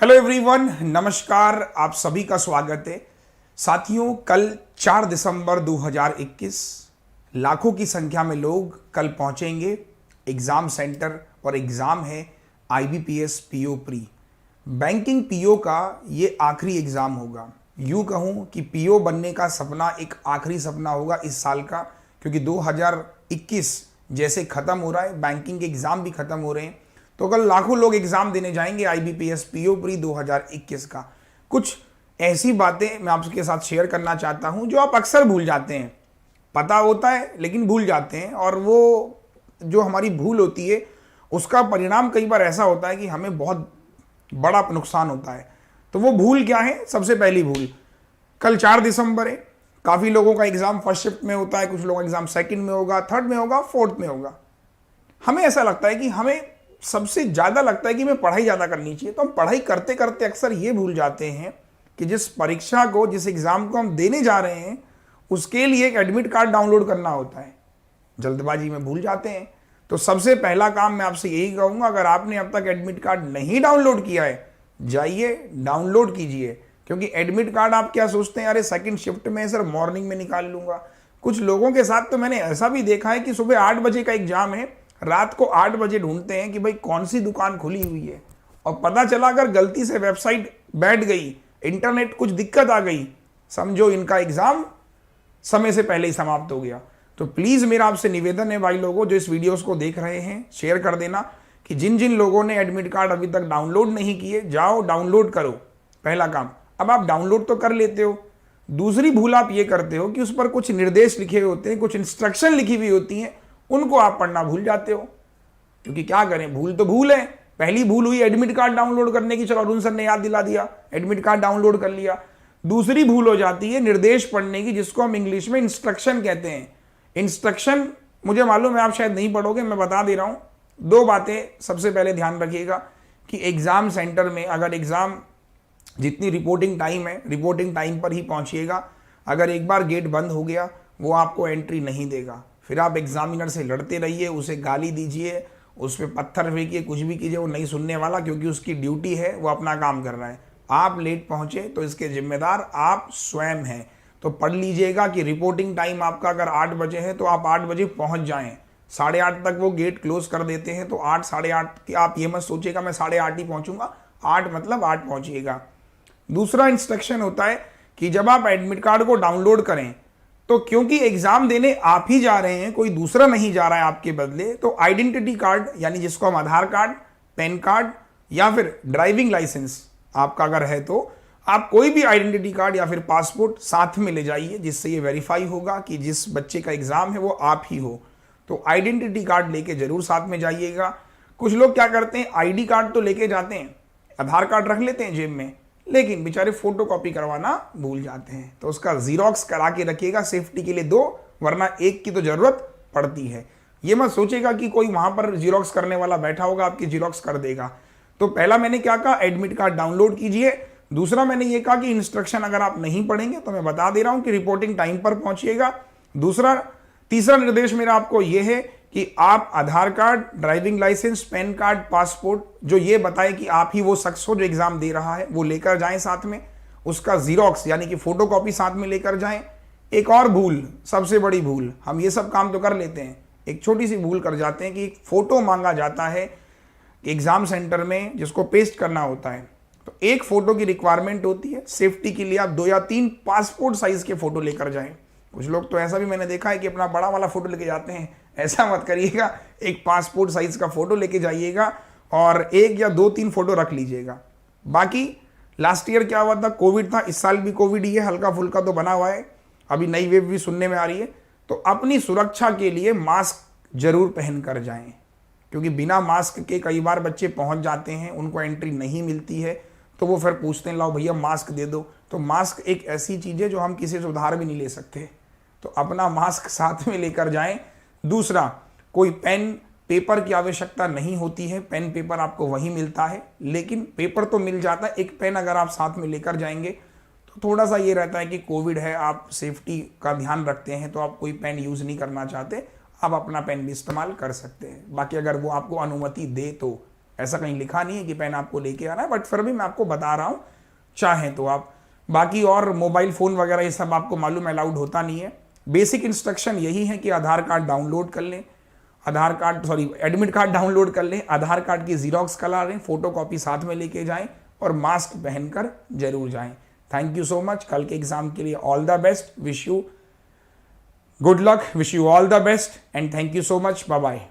Hello everyone, नमस्कार। आप सभी का स्वागत है। साथियों, कल 4 दिसंबर 2021 लाखों की संख्या में लोग कल पहुंचेंगे एग्ज़ाम सेंटर और एग्ज़ाम है IBPS PO pre. Banking PO का ये आखिरी एग्ज़ाम होगा। यूँ कहूँ कि पीओ बनने का सपना एक आखिरी सपना होगा इस साल का, क्योंकि 2021 जैसे ख़त्म हो रहा है, बैंकिंग के एग्ज़ाम भी ख़त्म हो रहे हैं। तो कल लाखों लोग एग्जाम देने जाएंगे आईबीपीएस पीओ प्री 2021 का। कुछ ऐसी बातें मैं आपके साथ शेयर करना चाहता हूं जो आप अक्सर भूल जाते हैं। पता होता है लेकिन भूल जाते हैं, और वो जो हमारी भूल होती है उसका परिणाम कई बार ऐसा होता है कि हमें बहुत बड़ा नुकसान होता है। तो वो भूल क्या है? सबसे पहली भूल, कल 4 दिसंबर है। काफ़ी लोगों का एग्ज़ाम फर्स्ट शिफ्ट में होता है, कुछ लोगों का एग्ज़ाम सेकंड में होगा, थर्ड में होगा, फोर्थ में होगा। हमें ऐसा लगता है कि हमें सबसे ज़्यादा लगता है कि हमें पढ़ाई ज़्यादा करनी चाहिए, तो हम पढ़ाई करते करते अक्सर ये भूल जाते हैं कि जिस परीक्षा को, जिस एग्ज़ाम को हम देने जा रहे हैं उसके लिए एक एडमिट कार्ड डाउनलोड करना होता है। जल्दबाजी में भूल जाते हैं। तो सबसे पहला काम मैं आपसे यही कहूँगा, अगर आपने अब तक एडमिट कार्ड नहीं डाउनलोड किया है, जाइए डाउनलोड कीजिए। क्योंकि एडमिट कार्ड आप क्या सोचते हैं, अरे सेकंड शिफ्ट में सर मॉर्निंग में निकाल लूँगा। कुछ लोगों के साथ तो मैंने ऐसा भी देखा है कि सुबह 8 बजे का एग्ज़ाम है, रात को 8 बजे ढूंढते हैं कि भाई कौन सी दुकान खुली हुई है, और पता चला अगर गलती से वेबसाइट बैठ गई, इंटरनेट कुछ दिक्कत आ गई, समझो इनका एग्ज़ाम समय से पहले ही समाप्त हो गया। तो प्लीज़ मेरा आपसे निवेदन है भाई लोगों, जो इस वीडियोस को देख रहे हैं, शेयर कर देना कि जिन जिन लोगों ने एडमिट कार्ड अभी तक डाउनलोड नहीं किए, जाओ डाउनलोड करो। पहला काम। अब आप डाउनलोड तो कर लेते हो, दूसरी भूल आप ये करते हो कि उस पर कुछ निर्देश लिखे हुए होते हैं, कुछ इंस्ट्रक्शन लिखी हुई होती हैं, उनको आप पढ़ना भूल जाते हो। क्योंकि क्या करें, भूल तो भूल है। पहली भूल हुई एडमिट कार्ड डाउनलोड करने की, चलो अरुण सर ने याद दिला दिया, एडमिट कार्ड डाउनलोड कर लिया। दूसरी भूल हो जाती है निर्देश पढ़ने की, जिसको हम इंग्लिश में इंस्ट्रक्शन कहते हैं। इंस्ट्रक्शन मुझे मालूम है आप शायद नहीं पढ़ोगे, मैं बता दे रहा हूं। 2 बातें सबसे पहले ध्यान रखिएगा कि एग्जाम सेंटर में अगर एग्जाम जितनी रिपोर्टिंग टाइम है, रिपोर्टिंग टाइम पर ही पहुंचिएगा। अगर एक बार गेट बंद हो गया, वो आपको एंट्री नहीं देगा। फिर आप एग्जामिनर से लड़ते रहिए, उसे गाली दीजिए, उस पर पत्थर फेंकिए, कुछ भी कीजिए, वो नहीं सुनने वाला, क्योंकि उसकी ड्यूटी है, वो अपना काम कर रहा है। आप लेट पहुंचे तो इसके जिम्मेदार आप स्वयं हैं। तो पढ़ लीजिएगा कि रिपोर्टिंग टाइम आपका अगर 8 बजे है तो आप 8 बजे पहुंच जाएं। 8:30 तक वो गेट क्लोज कर देते हैं, तो 8, 8:30 की आप ये मत सोचिएगा मैं 8:30 ही पहुंचूंगा। 8 मतलब 8 पहुंचिएगा। दूसरा इंस्ट्रक्शन होता है कि जब आप एडमिट कार्ड को डाउनलोड करें, तो क्योंकि एग्जाम देने आप ही जा रहे हैं, कोई दूसरा नहीं जा रहा है आपके बदले, तो आइडेंटिटी कार्ड, यानी जिसको हम आधार कार्ड, पैन कार्ड या फिर ड्राइविंग लाइसेंस आपका अगर है, तो आप कोई भी आइडेंटिटी कार्ड या फिर पासपोर्ट साथ में ले जाइए, जिससे ये वेरीफाई होगा कि जिस बच्चे का एग्जाम है वो आप ही हो। तो आइडेंटिटी कार्ड लेके जरूर साथ में जाइएगा। कुछ लोग क्या करते हैं, आईडी कार्ड तो लेके जाते हैं, आधार कार्ड रख लेते हैं जेब में, लेकिन बेचारे फोटो कॉपी करवाना भूल जाते हैं। तो उसका जीरोक्स करा के रखिएगा, सेफ्टी के लिए 2, वरना एक की तो जरूरत पड़ती है। ये मत सोचेगा कि कोई वहां पर जीरोक्स करने वाला बैठा होगा आपकी जीरोक्स कर देगा। तो पहला मैंने क्या कहा, एडमिट कार्ड डाउनलोड कीजिए। दूसरा मैंने ये कहा कि इंस्ट्रक्शन अगर आप नहीं पढ़ेंगे तो मैं बता दे रहा हूं कि रिपोर्टिंग टाइम पर पहुंचिएगा। तीसरा निर्देश मेरा आपको यह है कि आप Aadhaar card, driving licence, PAN card, passport, जो ये बताए कि आप ही वो शख्स हो जो एग्जाम दे रहा है, वो लेकर जाएं साथ में। उसका जीरोक्स यानी कि फोटोकॉपी साथ में लेकर जाएं। एक और भूल, सबसे बड़ी भूल, हम ये सब काम तो कर लेते हैं, एक छोटी सी भूल कर जाते हैं कि एक फोटो मांगा जाता है एग्जाम सेंटर में, जिसको पेस्ट करना होता है। तो एक फोटो की रिक्वायरमेंट होती है। सेफ्टी के लिए आप 2 या 3 पासपोर्ट साइज के फोटो लेकर जाएं। कुछ लोग तो ऐसा भी मैंने देखा है कि अपना बड़ा वाला फोटो लेके जाते हैं। ऐसा मत करिएगा, एक पासपोर्ट साइज का फोटो लेके जाइएगा और 1 या 2-3 फोटो रख लीजिएगा। बाकी लास्ट ईयर क्या हुआ था, कोविड था, इस साल भी कोविड ही है, हल्का फुल्का तो बना हुआ है, अभी नई वेव भी सुनने में आ रही है। तो अपनी सुरक्षा के लिए मास्क जरूर पहन कर जाएं, क्योंकि बिना मास्क के कई बार बच्चे पहुंच जाते हैं, उनको एंट्री नहीं मिलती है, तो वो फिर पूछते हैं लाओ भैया मास्क दे दो। तो मास्क एक ऐसी चीज़ है जो हम किसी से उधार भी नहीं ले सकते, तो अपना मास्क साथ में लेकर जाएं। दूसरा, कोई पेन पेपर की आवश्यकता नहीं होती है, पेन पेपर आपको वहीं मिलता है, लेकिन पेपर तो मिल जाता है। एक पेन अगर आप साथ में लेकर जाएंगे तो थोड़ा सा ये रहता है कि कोविड है, आप सेफ्टी का ध्यान रखते हैं, तो आप कोई पेन यूज़ नहीं करना चाहते, आप अपना पेन भी इस्तेमाल कर सकते हैं। बाकी अगर वो आपको अनुमति दे तो ऐसा कहीं लिखा नहीं है कि पेन आपको लेके आना है, बट फिर भी मैं आपको बता रहा हूँ, चाहें तो आप। बाकी और मोबाइल फ़ोन वगैरह ये सब आपको मालूम अलाउड होता नहीं है। बेसिक इंस्ट्रक्शन यही है कि आधार कार्ड डाउनलोड कर लें, एडमिट कार्ड डाउनलोड कर लें, आधार कार्ड की जीरोक्स करा लें, फोटोकॉपी साथ में लेके जाएं और मास्क पहनकर जरूर जाएं। Thank you so much. कल के एग्जाम के लिए all the best, wish you good luck, wish you all the best and thank you so much. Bye bye.